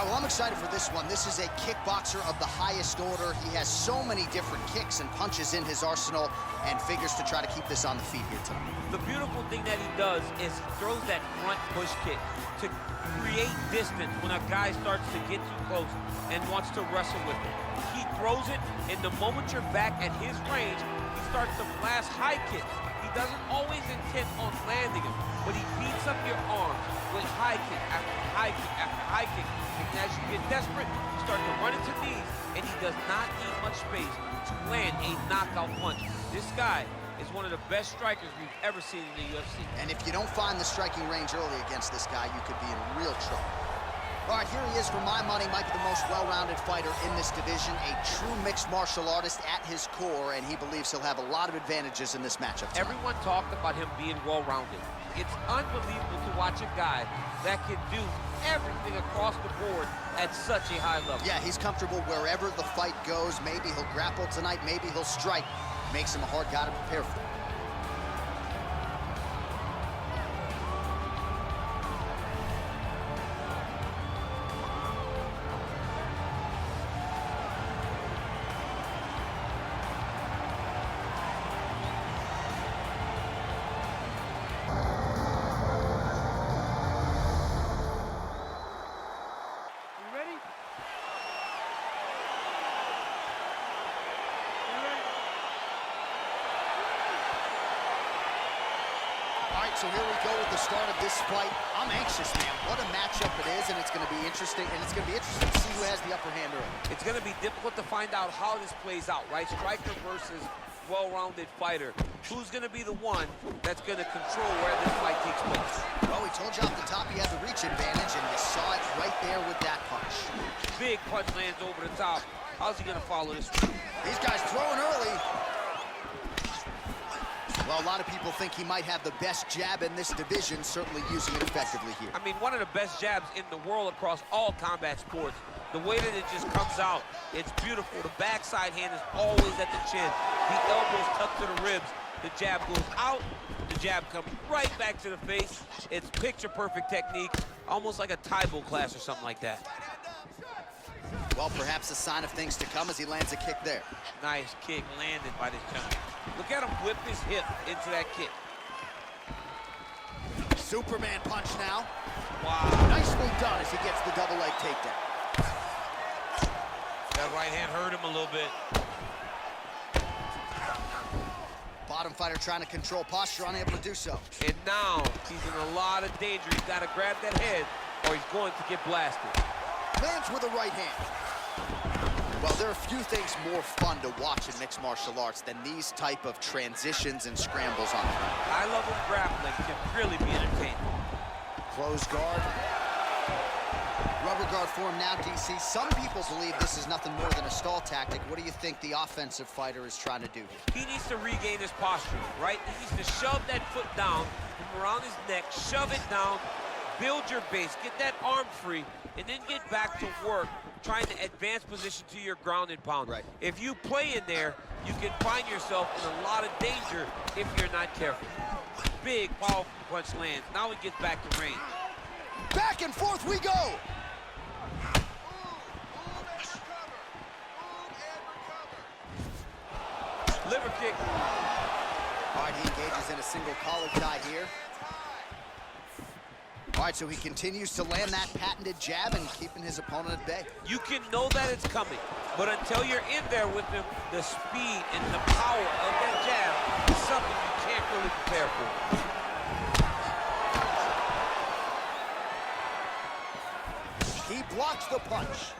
well, I'm excited for this one. This is a kickboxer of the highest order. He has so many different kicks and punches in his arsenal and figures to try to keep this on the feet here tonight. The beautiful thing that he does is he throws that front push kick to create distance when a guy starts to get too close and wants to wrestle with it. He throws it, and the moment you're back at his range, he starts to blast high kicks. He doesn't always intend on landing them, but he beats up your arms with high kick after high kick after high kick. And as you get desperate, you start to run into knees, and he does not need much space to land a knockout punch. This guy is one of the best strikers we've ever seen in the UFC. And if you don't find the striking range early against this guy, you could be in real trouble. All right, here he is for my money, might be the most well-rounded fighter in this division, a true mixed martial artist at his core, and he believes he'll have a lot of advantages in this matchup tonight. Everyone talked about him being well-rounded. It's unbelievable to watch a guy that can do everything across the board at such a high level. Yeah, he's comfortable wherever the fight goes. Maybe he'll grapple tonight, maybe he'll strike. Makes him a hard guy to prepare for. So here we go with the start of this fight. I'm anxious, man. What a matchup it is, and it's going to be interesting. And it's going to be interesting to see who has the upper hand early. It's going to be difficult to find out how this plays out, right? Striker versus well-rounded fighter. Who's going to be the one that's going to control where this fight takes place? Well, we told you off the top he had the reach advantage, and you saw it right there with that punch. Big punch lands over the top. How's he going to follow this? These guys throwing early. Well, a lot of people think he might have the best jab in this division, certainly using it effectively here. I mean, one of the best jabs in the world across all combat sports. The way that it just comes out, it's beautiful. The backside hand is always at the chin. The elbows tucked to the ribs. The jab goes out, the jab comes right back to the face. It's picture-perfect technique, almost like a Taibo class or something like that. Well, perhaps a sign of things to come as he lands a kick there. Nice kick landed by this gentleman. Look at him whip his hip into that kick. Superman punch now. Wow. Nicely done as he gets the double leg takedown. That right hand hurt him a little bit. Bottom fighter trying to control posture, unable to do so. And now he's in a lot of danger. He's got to grab that head or he's going to get blasted. Lands with a right hand. Well, there are few things more fun to watch in mixed martial arts than these type of transitions and scrambles on the ground. High-level grappling can really be entertaining. Close guard. Rubber guard form now, DC. Some people believe this is nothing more than a stall tactic. What do you think the offensive fighter is trying to do here? He needs to regain his posture, right? He needs to shove that foot down from around his neck, shove it down, build your base, get that arm free, and then get back to work trying to advance position to your ground and pound. Right. If you play in there, you can find yourself in a lot of danger if you're not careful. Big, powerful punch lands. Now he gets back to range. Back and forth we go! Liver kick. All right, he engages in a single collar tie here. All right, so he continues to land that patented jab and keeping his opponent at bay. You can know that it's coming, but until you're in there with him, the speed and the power of that jab is something you can't really prepare for. He blocks the punch.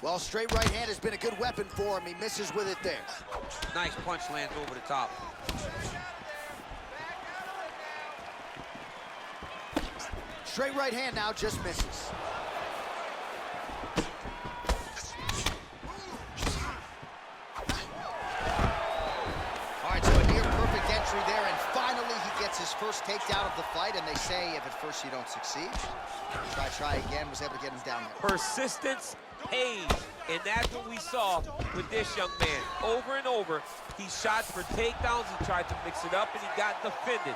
Well, straight right hand has been a good weapon for him. He misses with it there. Nice punch lands over the top. Straight right hand now just misses. All right, so a near perfect entry there, and finally he gets his first takedown of the fight, and they say if at first you don't succeed, try again, was able to get him down there. Persistence pays, and that's what we saw with this young man. Over and over, he shot for takedowns, he tried to mix it up, and he got defended.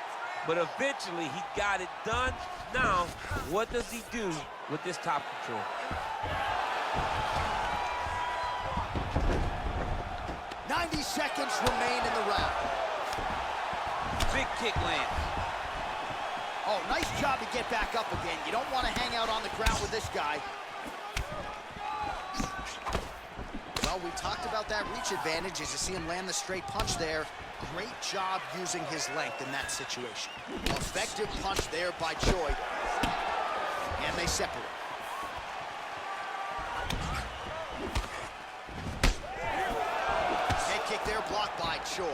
but eventually he got it done. Now, what does he do with this top control? 90 seconds remain in the round. Big kick lands. Oh, nice job to get back up again. You don't want to hang out on the ground with this guy. Well, we talked about that reach advantage as you see him land the straight punch there. Great job using his length in that situation. Effective punch there by Choi. And they separate. Head kick there, blocked by Choi.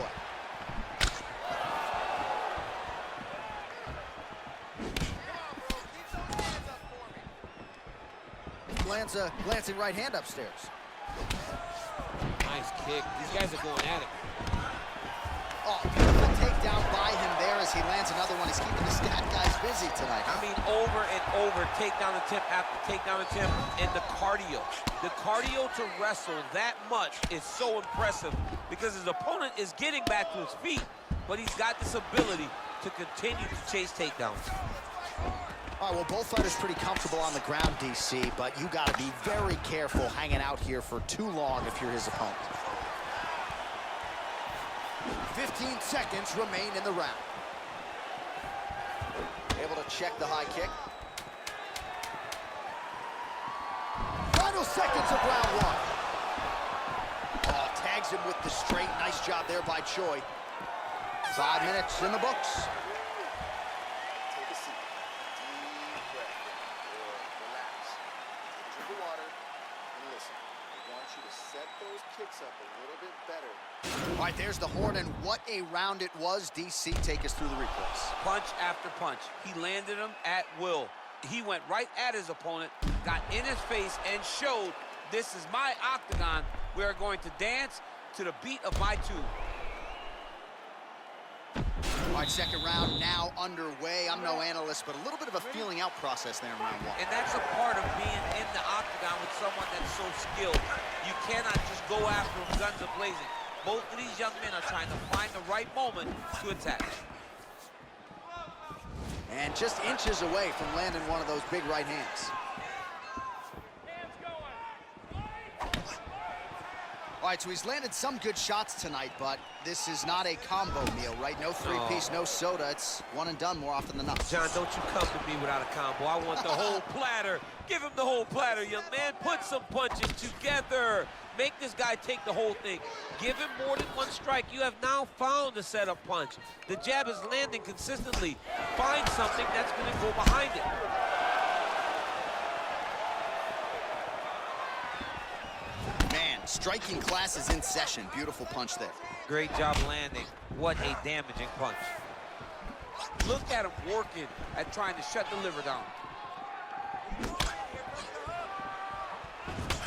Lands a glancing right hand upstairs. Nice kick. These guys are going at it. Oh, beautiful takedown by him there as he lands another one. He's keeping the stat guys busy tonight. I mean, over and over, takedown attempt after takedown attempt, and the cardio. The cardio to wrestle that much is so impressive because his opponent is getting back to his feet, but he's got this ability to continue to chase takedowns. All right, well, both fighters pretty comfortable on the ground, DC, but you got to be very careful hanging out here for too long if you're his opponent. 15 seconds remain in the round. Able to check the high kick. Final seconds of round one. Oh, tags him with the straight. Nice job there by Choi. 5 minutes in the books. Take a seat. Deep breath. Relax. Take a drink of water and listen. I want you to set those kicks up a little bit better. All right, there's the horn, and what a round it was. DC, take us through the replays. Punch after punch. He landed him at will. He went right at his opponent, got in his face, and showed this is my octagon. We are going to dance to the beat of my tune. All right, second round now underway. I'm no analyst, but a little bit of a feeling out process there in round one. And that's a part of being in the octagon with someone that's so skilled. You cannot just go after him guns a-blazing. Both of these young men are trying to find the right moment to attack. And just inches away from landing one of those big right hands. All right, so he's landed some good shots tonight, but this is not a combo meal, right? No three-piece, no soda. It's one and done more often than not. John, don't you come to me without a combo. I want the whole platter. Give him the whole platter, young man. Put some punches together. Make this guy take the whole thing. Give him more than one strike. You have now found a setup punch. The jab is landing consistently. Find something that's going to go behind it. Striking class is in session. Beautiful punch there. Great job landing. What a damaging punch. Look at him working at trying to shut the liver down.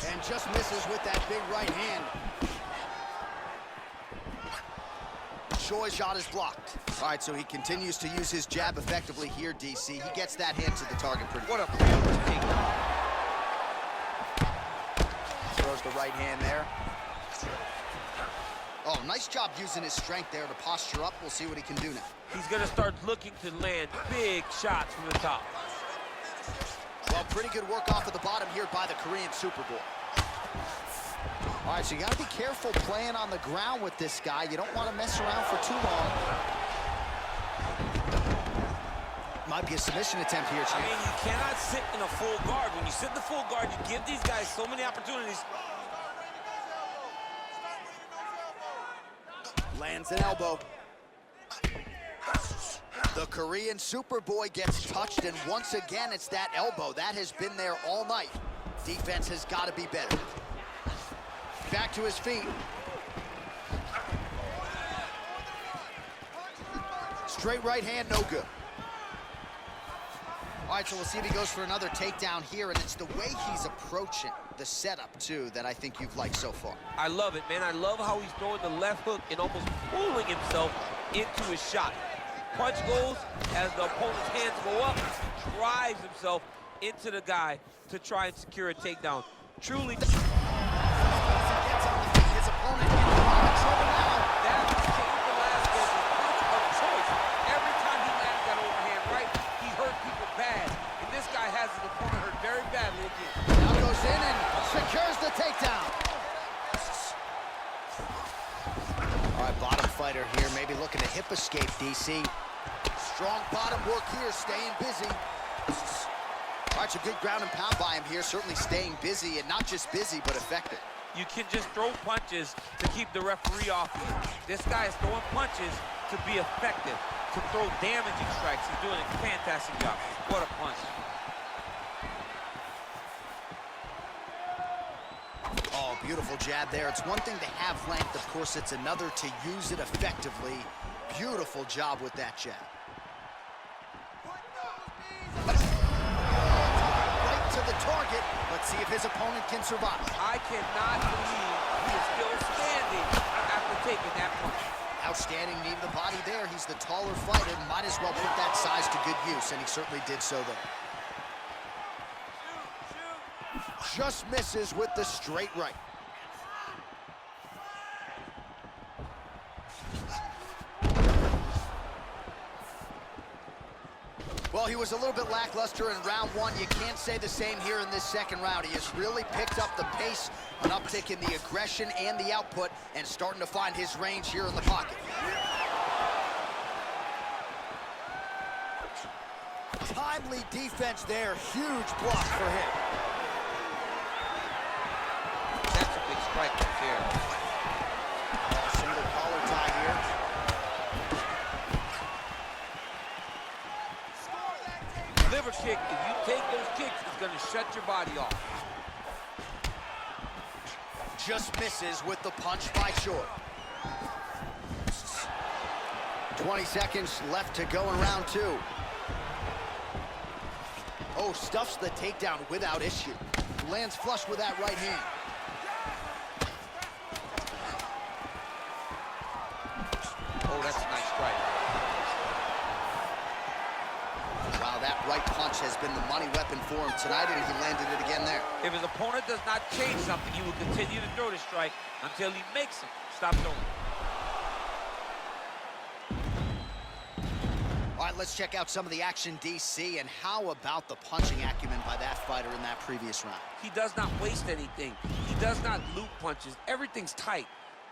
And just misses with that big right hand. Choi's shot is blocked. All right, so he continues to use his jab effectively here, DC. He gets that hand to the target pretty What a beautiful takedown. Throws the right hand there. Oh, nice job using his strength there to posture up. We'll see what he can do now. He's going to start looking to land big shots from the top. Well, pretty good work off of the bottom here by the Korean Superboy. All right, so you got to be careful playing on the ground with this guy. You don't want to mess around for too long. Might be a submission attempt here, Chief. I mean, you cannot sit in a full guard. When you sit in the full guard, you give these guys so many opportunities. Lands an elbow. The Korean Superboy gets touched, and once again, it's that elbow. That has been there all night. Defense has got to be better. Back to his feet. Straight right hand, no good. All right, so we'll see if he goes for another takedown here, and it's the way he's approaching the setup, too, that I think you've liked so far. I love it, man. I love how he's throwing the left hook and almost pulling himself into his shot. Punch goes as the opponent's hands go up, drives himself into the guy to try and secure a takedown. Truly. His opponent in a lot of trouble now. That was Cain Velasquez's punch of choice. Every time he landed looking to hip escape, DC. Strong bottom work here, staying busy. All right, so good ground and pound by him here, certainly staying busy, and not just busy, but effective. You can just throw punches to keep the referee off you. This guy is throwing punches to be effective, to throw damaging strikes. He's doing a fantastic job. What a punch. Oh, beautiful jab there. It's one thing to have length, of course, it's another to use it effectively. Beautiful job with that jab. Right to the target. Let's see if his opponent can survive. I cannot believe he is still standing after taking that punch. Outstanding knee to the body there. He's the taller fighter. Might as well put that size to good use, and he certainly did so there. Just misses with the straight right. Well, he was a little bit lackluster in round one. You can't say the same here in this second round. He has really picked up the pace, an uptick in the aggression and the output, and starting to find his range here in the pocket. Timely defense there. Huge block for him. That's a big strike right there. Single collar tie here. Liver kick, if you take those kicks, it's going to shut your body off. Just misses with the punch by Choi. 20 seconds left to go in round two. Oh, stuffs the takedown without issue. Lands flush with that right hand. Oh, that's a nice strike. Wow, that right punch has been the money weapon for him tonight, and he landed it again there. If his opponent does not change something, he will continue to throw the strike until he makes him stop throwing. All right, let's check out some of the action, DC, and how about the punching acumen by that fighter in that previous round? He does not waste anything. He does not loop punches. Everything's tight.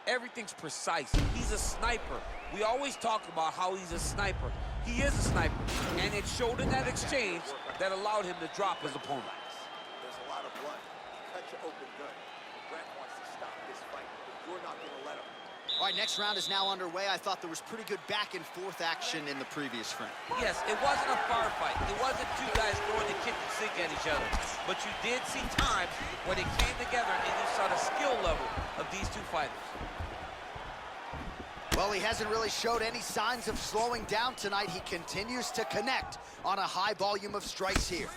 Everything's precise. He's a sniper. We always talk about how he's a sniper. He is a sniper, and it showed in that exchange that allowed him to drop his opponent. There's a lot of blood. He cut you open good. Brett wants to stop this fight, but you're not going to let him. All right, next round is now underway. I thought there was pretty good back and forth action in the previous round. Yes, it wasn't a firefight. It wasn't two guys throwing the kitchen sink at each other. But you did see times where they came together and you saw the skill level of these two fighters. Well, he hasn't really showed any signs of slowing down tonight. He continues to connect on a high volume of strikes here.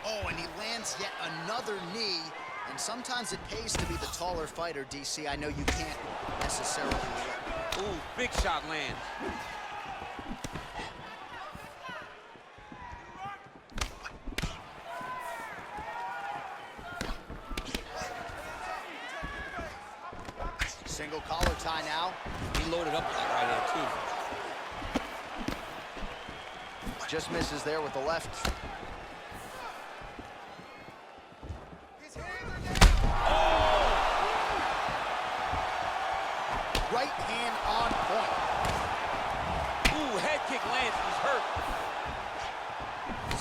Oh, and he lands yet another knee. And sometimes it pays to be the taller fighter, DC. I know you can't necessarily relate. Ooh, big shot lands. Single collar tie now. He loaded up with that right hand, too. Just misses there with the left. Right hand on point. Ooh, head kick lands. He's hurt.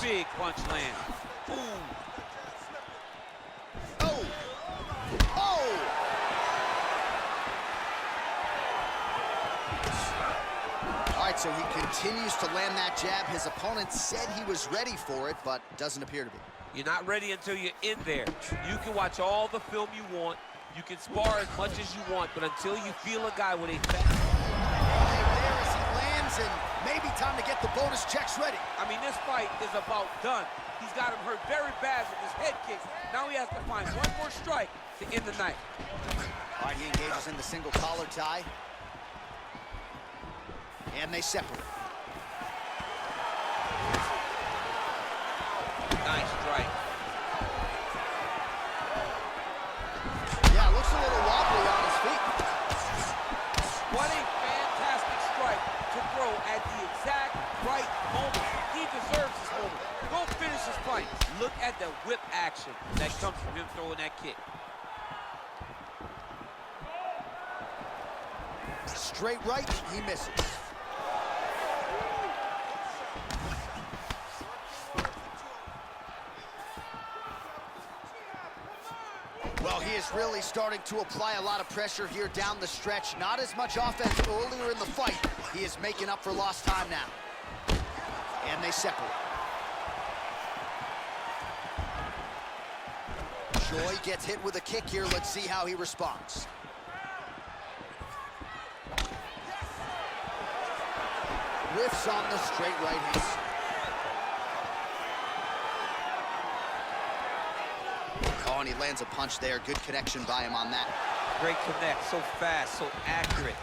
Big punch lands. Ooh. Oh! Oh! All right, so he continues to land that jab. His opponent said he was ready for it, but doesn't appear to be. You're not ready until you're in there. You can watch all the film you want. You can spar as much as you want, but until you feel a guy with a fast... There as he lands, and maybe time to get the bonus checks ready. I mean, this fight is about done. He's got him hurt very bad with his head kicks. Now he has to find one more strike to end the night. All right, he engages in the single collar tie. And they separate. Nice strike. Yeah, looks a little wobbly on his feet. What a fantastic strike to throw at the exact right moment. He deserves this moment. Go finish his fight. Look at the whip action that comes from him throwing that kick. straight right, he misses. Well, he is really starting to apply a lot of pressure here down the stretch. Not as much offense earlier in the fight. He is making up for lost time now. And they separate. Choi gets hit with a kick here. Let's see how he responds. Whiffs on the straight right hand. Oh, and he lands a punch there. Good connection by him on that. Great connect, so fast, so accurate.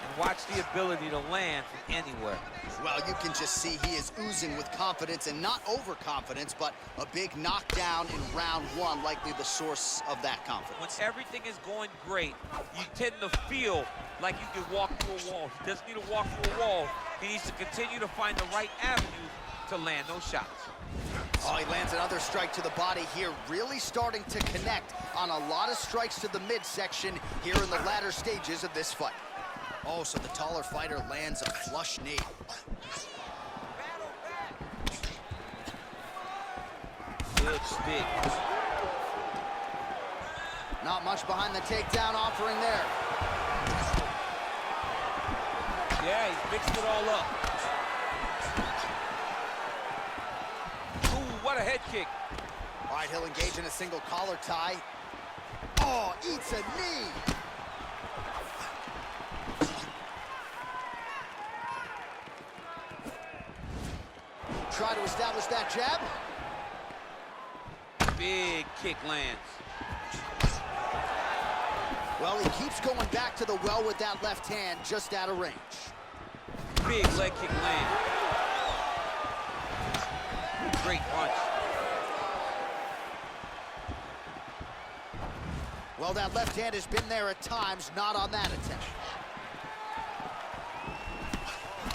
And watch the ability to land from anywhere. Well, you can just see he is oozing with confidence, and not overconfidence, but a big knockdown in round one, likely the source of that confidence. When everything is going great, you tend to feel like you can walk through a wall. He doesn't need to walk through a wall. He needs to continue to find the right avenue to land those shots. Oh, he lands another strike to the body here, really starting to connect on a lot of strikes to the midsection here in the latter stages of this fight. Oh, so the taller fighter lands a flush knee. Good stick. Not much behind the takedown offering there. Yeah, he's mixed it all up. Ooh, what a head kick. All right, he'll engage in a single collar tie. Oh, eats a knee. Try to establish that jab. Big kick lands. Well, he keeps going back to the well with that left hand, just out of range. Big leg kick land. Great punch. Well, that left hand has been there at times, not on that attempt.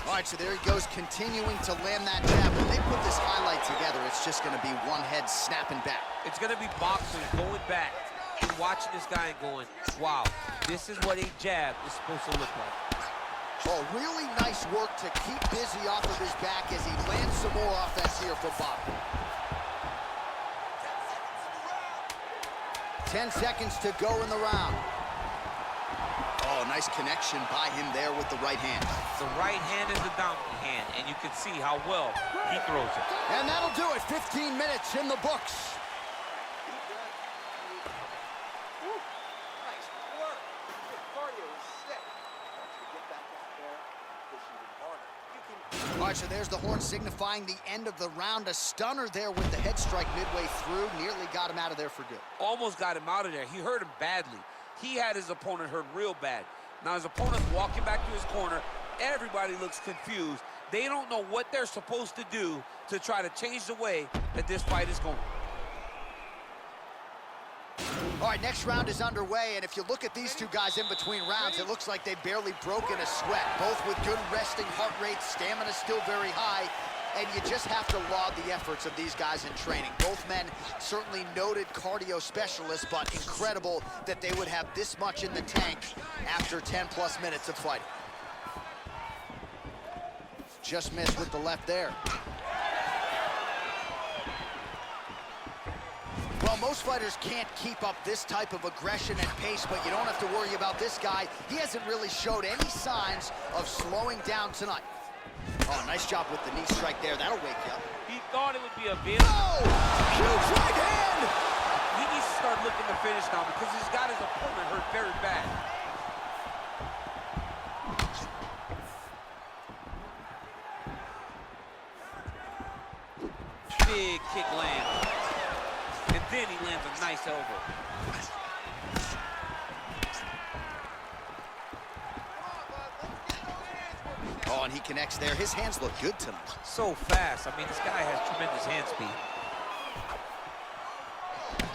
All right, so there he goes, continuing to land that jab. When they put this highlight together, it's just going to be one head snapping back. It's going to be boxers going back and watching this guy and going, wow, this is what a jab is supposed to look like. Oh, really nice work to keep busy off of his back as he lands some more offense here from Bobby. 10 seconds to go in the round. Oh, nice connection by him there with the right hand. The right hand is the dominant hand, and you can see how well he throws it. And that'll do it. 15 minutes in the books. Nice work. Your cardio is sick. I want you to get back out there, push even harder. You can. All right, so there's the horn signifying the end of the round. A stunner there with the head strike midway through. Nearly got him out of there for good. Almost got him out of there. He hurt him badly. He had his opponent hurt real bad. Now his opponent's walking back to his corner. Everybody looks confused. They don't know what they're supposed to do to try to change the way that this fight is going. All right, next round is underway, and if you look at these two guys in between rounds, it looks like they've barely broken a sweat. Both with good resting heart rates, stamina still very high, and you just have to laud the efforts of these guys in training. Both men certainly noted cardio specialists, but incredible that they would have this much in the tank after 10+ minutes of fighting. Just missed with the left there. Well, most fighters can't keep up this type of aggression and pace, but you don't have to worry about this guy. He hasn't really showed any signs of slowing down tonight. Oh, nice job with the knee strike there. That'll wake you up. He thought it would be a bit. Oh! Huge right hand! He needs to start looking to finish now because he's got his opponent hurt very bad. Big kick lands. And then he lands a nice elbow. Oh, and he connects there. His hands look good tonight. So fast. I mean, this guy has tremendous hand speed.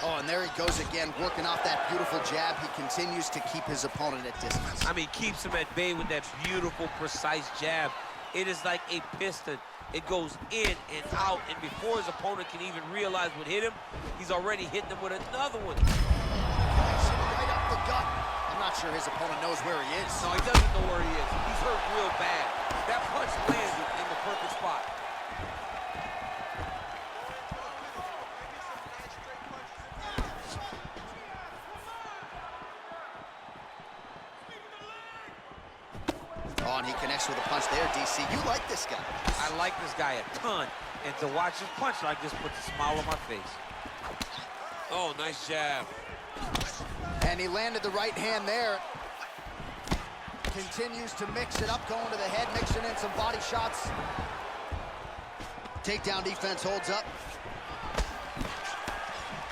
Oh, and there he goes again, working off that beautiful jab. He continues to keep his opponent at distance. I mean, keeps him at bay with that beautiful, precise jab. It is like a piston. It goes in and out, and before his opponent can even realize what hit him, he's already hitting him with another one. Right up the gut. I'm not sure his opponent knows where he is. No, he doesn't know where he is. He's hurt real bad. That punch landed in the perfect spot. Oh, and he connects with a punch there, DC. You like this guy. I like this guy a ton. And to watch him punch like this puts a smile on my face. Oh, nice jab. And he landed the right hand there. Continues to mix it up, going to the head, mixing in some body shots. Takedown defense holds up.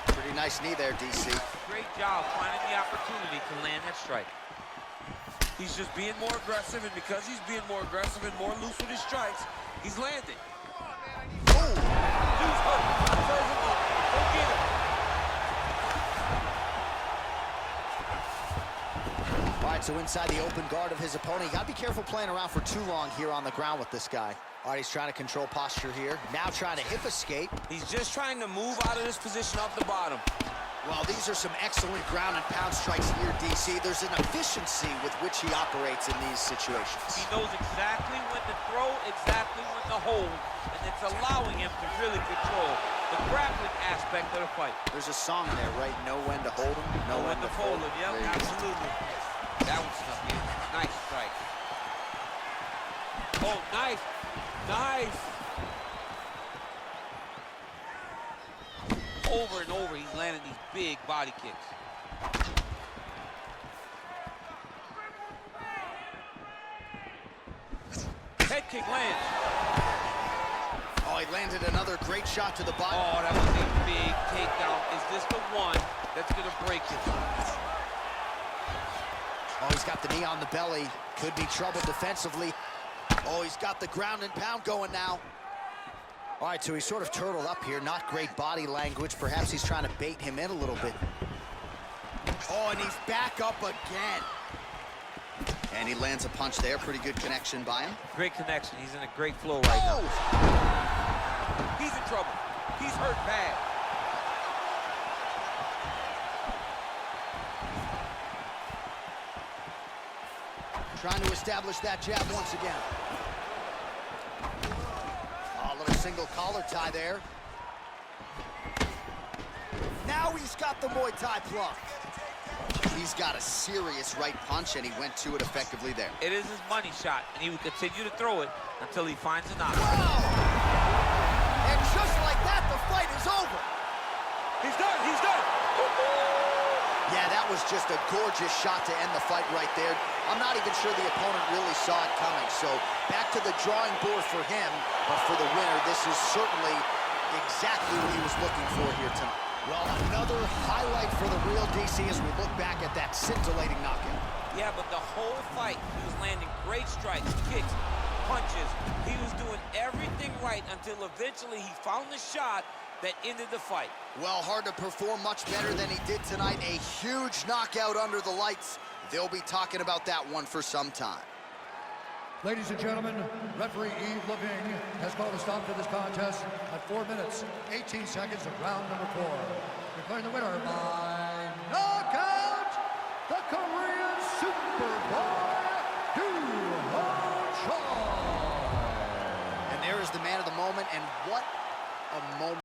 Pretty nice knee there, DC. Great job finding the opportunity to land that strike. He's just being more aggressive, and because he's being more aggressive and more loose with his strikes, he's landing. Boom! Dude's hurt. Serve him up. Go get him. All right, so inside the open guard of his opponent. You gotta be careful playing around for too long here on the ground with this guy. All right, he's trying to control posture here. Now trying to hip escape. He's just trying to move out of this position off the bottom. Well, these are some excellent ground and pound strikes here, DC. There's an efficiency with which he operates in these situations. He knows exactly when to throw, exactly when to hold, and it's allowing him to really control the grappling aspect of the fight. There's a song there, right? Know when to hold him, know when to fold him. Yep, absolutely. That one's tough, yeah. Nice strike. Oh, nice. Nice. Over and over, he's landing these big body kicks. Head kick lands. Oh, he landed another great shot to the body. Oh, that was a big takedown. Is this the one that's going to break him? Oh, he's got the knee on the belly. Could be trouble defensively. Oh, he's got the ground and pound going now. All right, so he's sort of turtled up here. Not great body language. Perhaps he's trying to bait him in a little bit. Oh, and he's back up again. And he lands a punch there. Pretty good connection by him. Great connection. He's in a great flow right now. He's in trouble. He's hurt bad. Trying to establish that jab once again. Oh, a little single collar tie there. Now he's got the Muay Thai plug. He's got a serious right punch, and he went to it effectively there. It is his money shot, and he will continue to throw it until he finds a knock. And just like that, the fight is over. He's done. He's done. Yeah, that was just a gorgeous shot to end the fight right there. I'm not even sure the opponent really saw it coming. So back to the drawing board for him. But for the winner, this is certainly exactly what he was looking for here tonight. Well, another highlight for the real DC as we look back at that scintillating knockout. Yeah, but the whole fight, he was landing great strikes, kicks, punches. He was doing everything right until eventually he found the shot that ended the fight. Well, hard to perform much better than he did tonight. A huge knockout under the lights. They'll be talking about that one for some time. Ladies and gentlemen, referee Yves Leving has called a stop to this contest at 4 minutes, 18 seconds of round number 4. Declaring the winner by knockout, the Korean Superboy, Doohochoi. And there is the man of the moment, and what a moment.